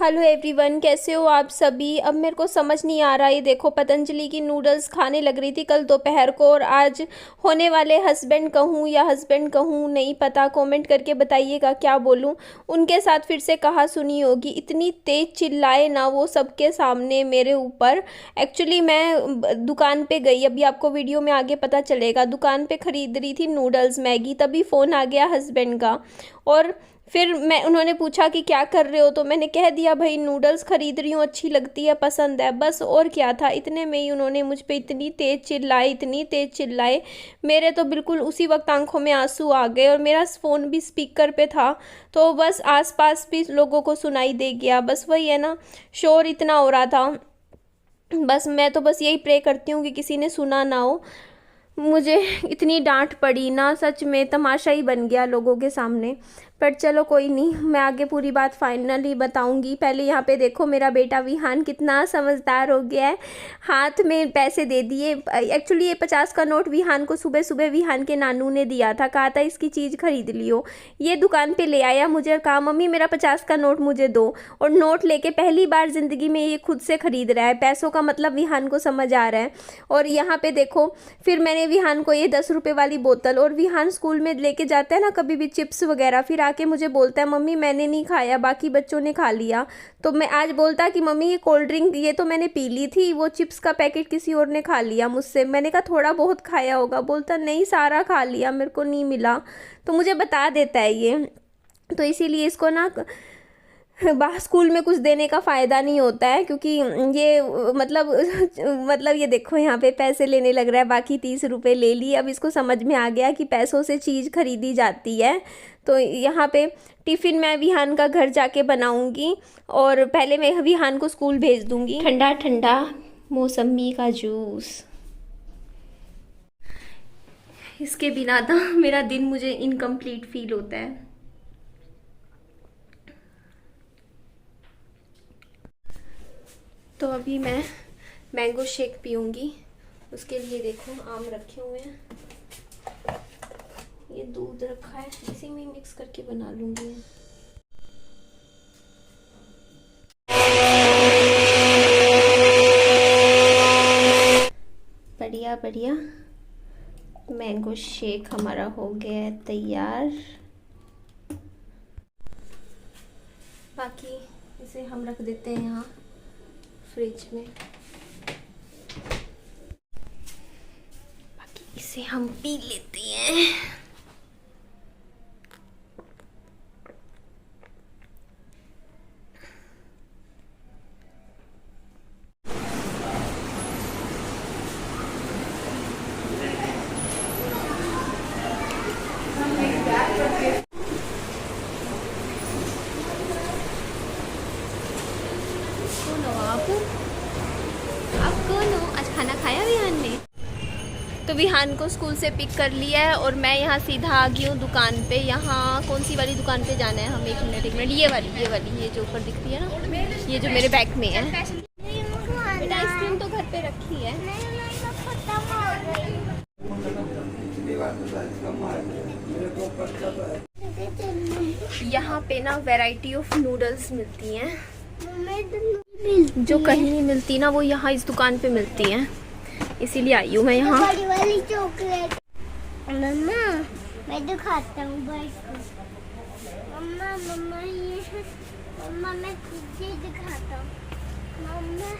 Hello everyone, कैसे हो आप सभी। अब मेरे को समझ नहीं आ रहा, ये देखो पतंजलि की नूडल्स खाने लग रही थी कल दोपहर को, और आज होने वाले हस्बैंड कहूँ या हस्बैंड कहूँ नहीं पता, कमेंट करके बताइएगा क्या बोलूँ। उनके साथ फिर से कहा सुनी होगी, इतनी तेज़ चिल्लाए ना वो सबके सामने मेरे ऊपर। एक्चुअली मैं दुकान पे गई, अभी आपको वीडियो में आगे पता चलेगा, दुकान पे ख़रीद रही थी नूडल्स मैगी, तभी फ़ोन आ गया हस्बैंड का। और फिर उन्होंने पूछा कि क्या कर रहे हो, तो मैंने कह दिया भाई नूडल्स ख़रीद रही हूँ, अच्छी लगती है, पसंद है, बस। और क्या था, इतने में ही उन्होंने मुझ पे इतनी तेज़ चिल्लाए, इतनी तेज़ चिल्लाए, मेरे तो बिल्कुल उसी वक्त आंखों में आंसू आ गए। और मेरा फ़ोन भी स्पीकर पे था, तो बस आसपास भी लोगों को सुनाई दे गया। बस वही है ना, शोर इतना हो रहा था। बस मैं तो बस यही प्रे करती हूँ कि किसी ने सुना ना हो। मुझे इतनी डांट पड़ी ना, सच में तमाशा ही बन गया लोगों के सामने। पर चलो कोई नहीं, मैं आगे पूरी बात फाइनली बताऊंगी। पहले यहाँ पे देखो मेरा बेटा विहान कितना समझदार हो गया है, हाथ में पैसे दे दिए। एक्चुअली ये 50 का नोट विहान को सुबह सुबह विहान के नानू ने दिया था, कहा था इसकी चीज़ खरीद लियो। ये दुकान पे ले आया मुझे और कहा मम्मी मेरा 50 का नोट मुझे दो, और नोट लेके पहली बार ज़िंदगी में ये खुद से ख़रीद रहा है। पैसों का मतलब विहान को समझ आ रहा है। और यहाँ पे देखो फिर मैंने विहान को ये 10 रुपये वाली बोतल, और विहान स्कूल में लेके जाता है ना कभी भी चिप्स वगैरह, फिर आके मुझे बोलता है मम्मी मैंने नहीं खाया, बाकी बच्चों ने खा लिया। तो मैं आज बोलता कि मम्मी ये कोल्ड ड्रिंक ये तो मैंने पी ली थी, वो चिप्स का पैकेट किसी और ने खा लिया मुझसे। मैंने कहा थोड़ा बहुत खाया होगा, बोलता नहीं सारा खा लिया, मेरे को नहीं मिला। तो मुझे बता देता है ये, तो इसीलिए इसको ना स्कूल में कुछ देने का फ़ायदा नहीं होता है, क्योंकि ये मतलब ये देखो यहाँ पे पैसे लेने लग रहा है। बाकी 30 रुपये ले लिए, अब इसको समझ में आ गया कि पैसों से चीज़ खरीदी जाती है। तो यहाँ पे टिफ़िन मैं विहान का घर जाके बनाऊँगी, और पहले मैं विहान को स्कूल भेज दूँगी। ठंडा ठंडा मौसमी का जूस, इसके बिना तो मेरा दिन मुझे इनकम्प्लीट फील होता है। तो अभी मैं मैंगो शेक पीऊँगी, उसके लिए देखो आम रखे हुए हैं, ये दूध रखा है, इसी में मिक्स करके बना लूँगी। बढ़िया बढ़िया मैंगो शेक हमारा हो गया है तैयार। बाकी इसे हम रख देते हैं यहाँ फ्रिज में, बाकी इसे हम पी लेते हैं। आप कौन हो? आज खाना खाया विहान ने? तो विहान को स्कूल से पिक कर लिया है, और मैं यहाँ सीधा आ गई हूँ दुकान पे। यहाँ कौन सी वाली दुकान पे जाना है हम? एक मिनट, ये वाली ये जो ऊपर दिख रही है ना, ये जो मेरे बैग में है। बेटा आइसक्रीम तो घर पे रखी है। यहाँ पे ना वैरायटी ऑफ नूडल्स मिलती हैं, जो कहीं नहीं मिलती ना, वो यहाँ इस दुकान पे मिलती हैं, इसीलिए आई हूँ मैं यहाँ। बड़ी वाली चॉकलेट मम्मा मैं दिखाता हूँ भाई को। मम्मा ये है, मम्मा मैं तुझे दिखाता हूँ, मम्मा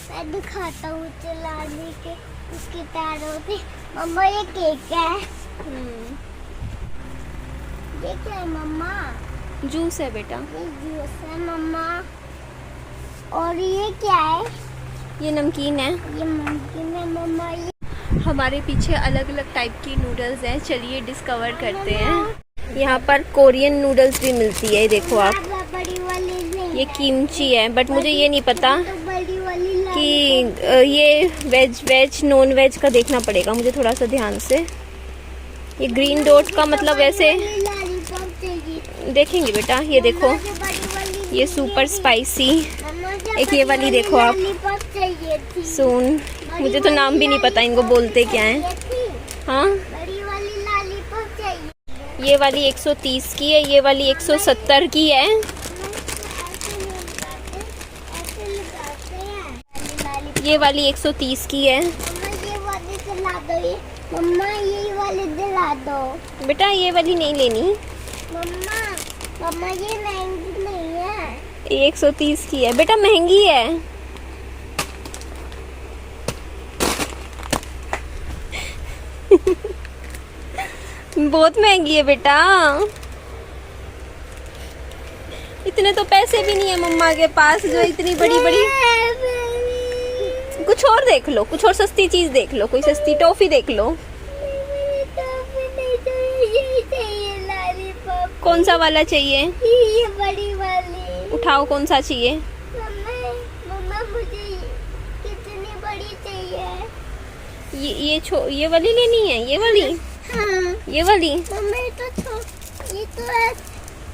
मैं दिखाता हूँ चलाने के उसके तारों पे। मम्मा ये केक है। ये क्या है मम्मा? जूस है बेटा। ये जूस है मम्मा। और ये क्या है? ये नमकीन है। ये नमकीन है मम्मा। ये हमारे पीछे अलग अलग टाइप की नूडल्स हैं, चलिए डिस्कवर करते हैं। यहाँ पर कोरियन नूडल्स भी मिलती है, देखो आप। बड़ी वाली ये किमची है, बट मुझे ये नहीं पता कि ये वेज नॉन वेज का देखना पड़ेगा मुझे थोड़ा सा ध्यान से। ये ग्रीन डॉट का मतलब वैसे देखेंगे बेटा, ये देखो ये सुपर स्पाइसी। एक ये वाली देखो आप, सून, मुझे तो नाम भी नहीं पता इनको बोलते क्या है। हाँ ये वाली 130 की है, ये वाली 170 की है। ये वाली 130 की है। मम्मा ये वाली दिला दो, ये मम्मा ये वाली दिला दो। बेटा ये वाली नहीं लेनी। मम्मा मम्मा ये महंगी नहीं है। ये 130 की है बेटा, महंगी है। बहुत महंगी है बेटा, इतने तो पैसे भी नहीं है मम्मा के पास जो इतनी बड़ी बड़ी। कुछ और देख लो, कुछ और सस्ती चीज देख लो, कोई सस्ती टॉफी देख लो। कौन सा वाला चाहिए? ये बड़ी वाली उठाओ, कौन सा चाहिए? मम्मा मुझे कितनी बड़ी चाहिए? ये वाली लेनी है, ये वाली। हाँ। ये वाली मम्मा ये तो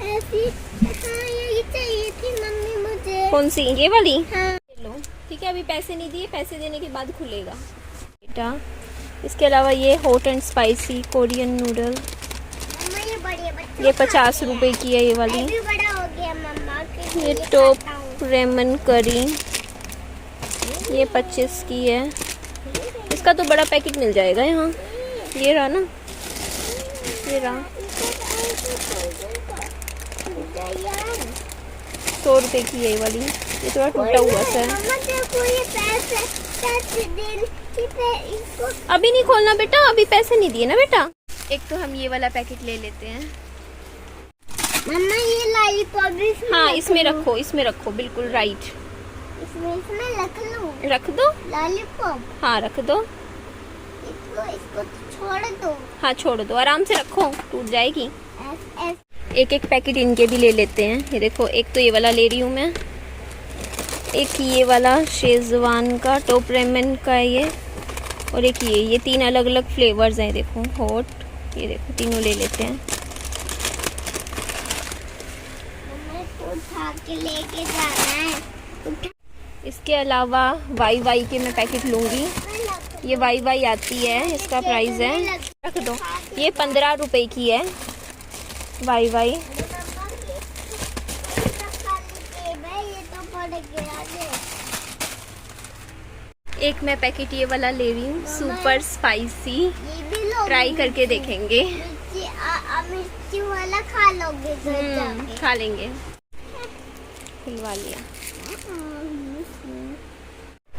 ऐसी। हाँ यही चाहिए थी मम्मी मुझे। कौन सी? ये वाली। हाँ। लो ठीक है, अभी पैसे नहीं दिए, पैसे देने के बाद खुलेगा बेटा। इसके अलावा ये hot and spicy Korean noodle, मम्मा ये बड़ी है, बच्चों ये का 50 है। रुपए की है ये वाली। मैं भी बड़ा हो गया मम्मा के ये लिए टॉप खाता हूँ। रेमन करी, ये 25 की है। इसका तो बड़ा पैकेट मिल जाएगा यहाँ। ये रहा ना, ये रहा। 100 रुपए की है ये वाली। ये थोड़ा टूटा हुआ सा है। मम्मा देखो ये पैसे इसको। अभी नहीं खोलना बेटा, अभी पैसे नहीं दिए ना बेटा। एक तो हम ये वाला पैकेट ले लेते हैं। मम्मा ये लॉलीपॉप भी इसमें हाँ इसमें रखो, इसमें रखो, बिल्कुल राइट। इसमें रख लूं? रख दो। लॉलीपॉप हाँ रख दो। इसको छोड़ दो। हाँ छोड़ दो, आराम से रखो, टूट जाएगी। ऐस एक एक पैकेट इनके भी ले लेते हैं। ये देखो, एक तो ये वाला ले रही हूँ मैं, एक ये वाला शेजवान का टॉप रेमन का है ये, और एक ये 3 अलग अलग फ्लेवर्स हैं। देखो हॉट, ये देखो तीनों ले लेते हैं। मम्मा इसको उठा के लेके जाना है। इसके अलावा वाई के मैं पैकेट लूँगी। ये वाई आती है, इसका प्राइस है, रख दो, ये 15 रुपए की है वाई। एक मैं पैकेट ये वाला ले रही हूँ, सुपर स्पाइसी, ट्राई करके देखेंगे। मिर्ची वाला खा लोगे घर जाके? खा लेंगे। खिलवा लिया।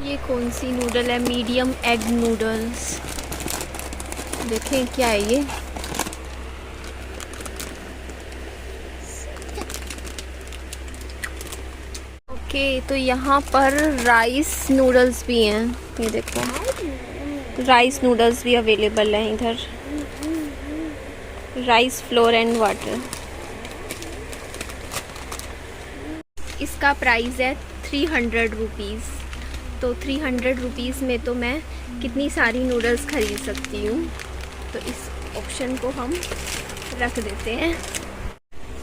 ये कौन सी नूडल है? Medium egg noodles. देखें क्या है ये। ओके, तो यहाँ पर राइस नूडल्स भी हैं। ये देखो, राइस नूडल्स भी अवेलेबल हैं इधर। Rice flour and water. इसका प्राइस है 300 रुपीज़। तो 300 रुपीज़ में तो मैं कितनी सारी नूडल्स खरीद सकती हूँ। तो इस ऑप्शन को हम रख देते हैं।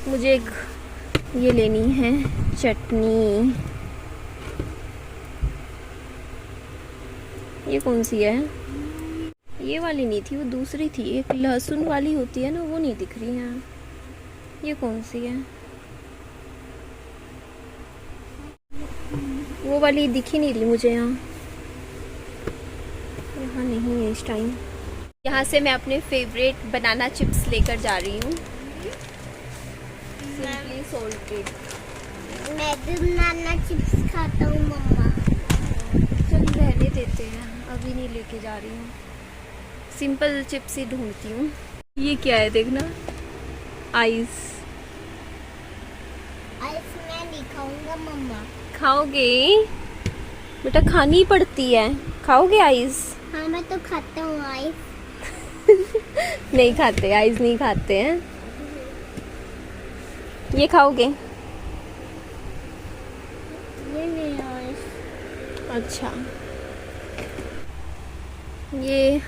मुझे एक ये लेनी है चटनी। ये कौन सी है? ये वाली नहीं थी, वो दूसरी थी। एक लहसुन वाली होती है ना, वो नहीं दिख रही है। ये कौन सी है? वो वाली दिखी नहीं रही मुझे यहाँ नहीं है इस टाइम। यहाँ से मैं अपने फेवरेट बनाना चिप्स लेकर जा रही हूँ, सिंपली सॉल्टेड। मैं भी बनाना चिप्स खाता हूँ मम्मा। चल रहने देते हैं, अभी नहीं लेके जा रही हूँ। सिंपल चिप्स ही ढूंढती हूँ। ये क्या है देखना, आइस। आइस मैं नहीं खाऊंगा मम्मा। खाओगे बेटा, खानी पड़ती है। खाओगे आइस? हाँ मैं तो खाता हूँ आइस। नहीं खाते, आइस नहीं खाते हैं। ये खाओगे? ये नहीं आइस। अच्छा, ये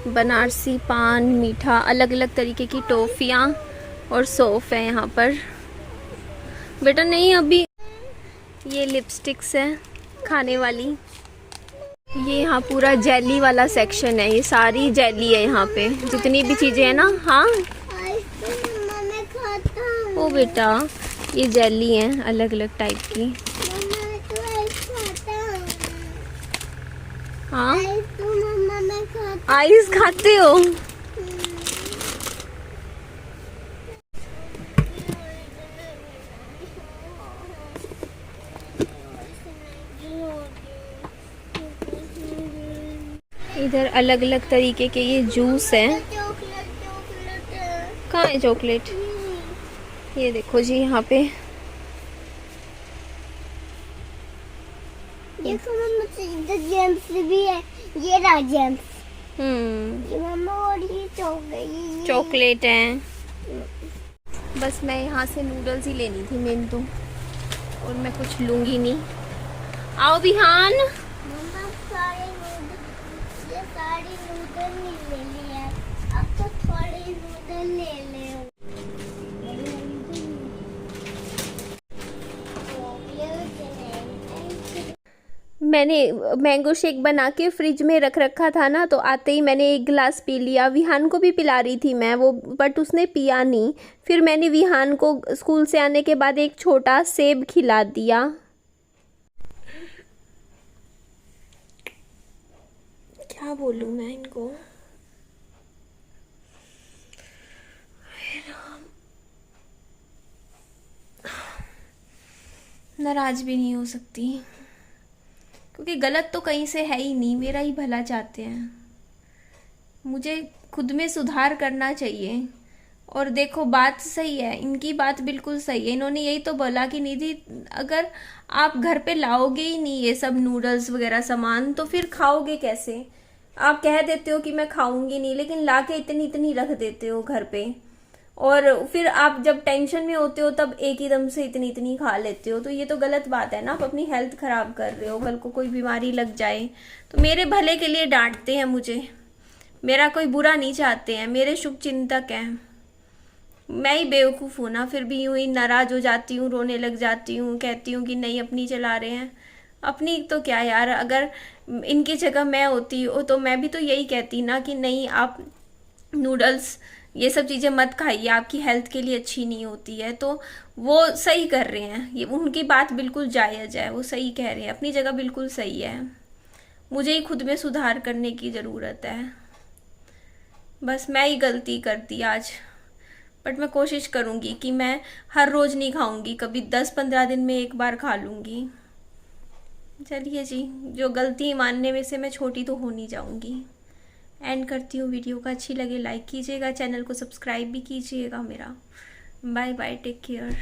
बनारसी पान, मीठा, अलग अलग तरीके की टॉफियाँ और सौंफ है यहाँ पर। बेटा नहीं अभी। ये लिपस्टिक्स है खाने वाली। ये यहाँ पूरा जेली वाला सेक्शन है, ये सारी जेली है यहाँ पे, जितनी भी चीज़ें हैं ना। हाँ आइस तो मम्मा मैं खाता हूँ। ओ बेटा, ये जेली हैं अलग अलग टाइप की। मम्मा मैं तो आइस खाता हूँ। हाँ, तो मम्मा मैं खाती आइस खाते हो? इधर अलग अलग तरीके के ये जूस हैं। चॉकलेट चॉकलेट कहाँ है चॉकलेट? ये देखो जी यहाँ पे। देखो मम्मा इधर जेम्स भी है, ये रहा जेम्स। ये मम्मा और ये चॉकलेट चॉकलेट है। बस मैं यहाँ से नूडल्स ही लेनी थी मेन तो, और मैं कुछ लूँगी नहीं। आओ विहान। मम्मा सारे नूडल, ये सारे नूडल नहीं ले लिए, अब तो थोड़े नूडल ले ले। मैंने मैंगो शेक बना के फ्रिज में रख रखा था ना, तो आते ही मैंने एक गिलास पी लिया। विहान को भी पिला रही थी मैं वो, बट उसने पिया नहीं। फिर मैंने विहान को स्कूल से आने के बाद एक छोटा सेब खिला दिया। क्या बोलूँ मैं इनको। नाराज भी नहीं हो सकती, क्योंकि गलत तो कहीं से है ही नहीं, मेरा ही भला चाहते हैं। मुझे खुद में सुधार करना चाहिए। और देखो बात सही है, इनकी बात बिल्कुल सही है। इन्होंने यही तो बोला कि निधि अगर आप घर पे लाओगे ही नहीं ये सब नूडल्स वगैरह सामान, तो फिर खाओगे कैसे? आप कह देते हो कि मैं खाऊंगी नहीं, लेकिन लाके इतनी इतनी रख देते हो घर पे, और फिर आप जब टेंशन में होते हो तब एक ही दम से इतनी इतनी खा लेते हो। तो ये तो गलत बात है ना, आप अपनी हेल्थ खराब कर रहे हो। कल को कोई बीमारी लग जाए तो मेरे भले के लिए डांटते हैं मुझे, मेरा कोई बुरा नहीं चाहते हैं, मेरे शुभ चिंतक हैं। मैं ही बेवकूफ़ हूँ ना, फिर भी यूं ही नाराज हो जाती हूँ, रोने लग जाती हूँ, कहती हूँ कि नहीं अपनी चला रहे हैं। अपनी तो क्या यार, अगर इनकी जगह मैं होती हो तो मैं भी तो यही कहती ना कि नहीं आप नूडल्स ये सब चीज़ें मत खाइए, आपकी हेल्थ के लिए अच्छी नहीं होती है। तो वो सही कर रहे हैं, ये उनकी बात बिल्कुल जायज़ है, वो सही कह रहे हैं, अपनी जगह बिल्कुल सही है। मुझे ही खुद में सुधार करने की ज़रूरत है। बस मैं ही गलती करती आज, बट मैं कोशिश करूँगी कि मैं हर रोज़ नहीं खाऊंगी, कभी 10-15 दिन में एक बार खा लूँगी। चलिए जी, जो गलती मानने में से मैं छोटी तो हो नहीं जाऊँगी। एंड करती हूँ वीडियो का। अच्छी लगे लाइक कीजिएगा, चैनल को सब्सक्राइब भी कीजिएगा मेरा। Bye bye, take care.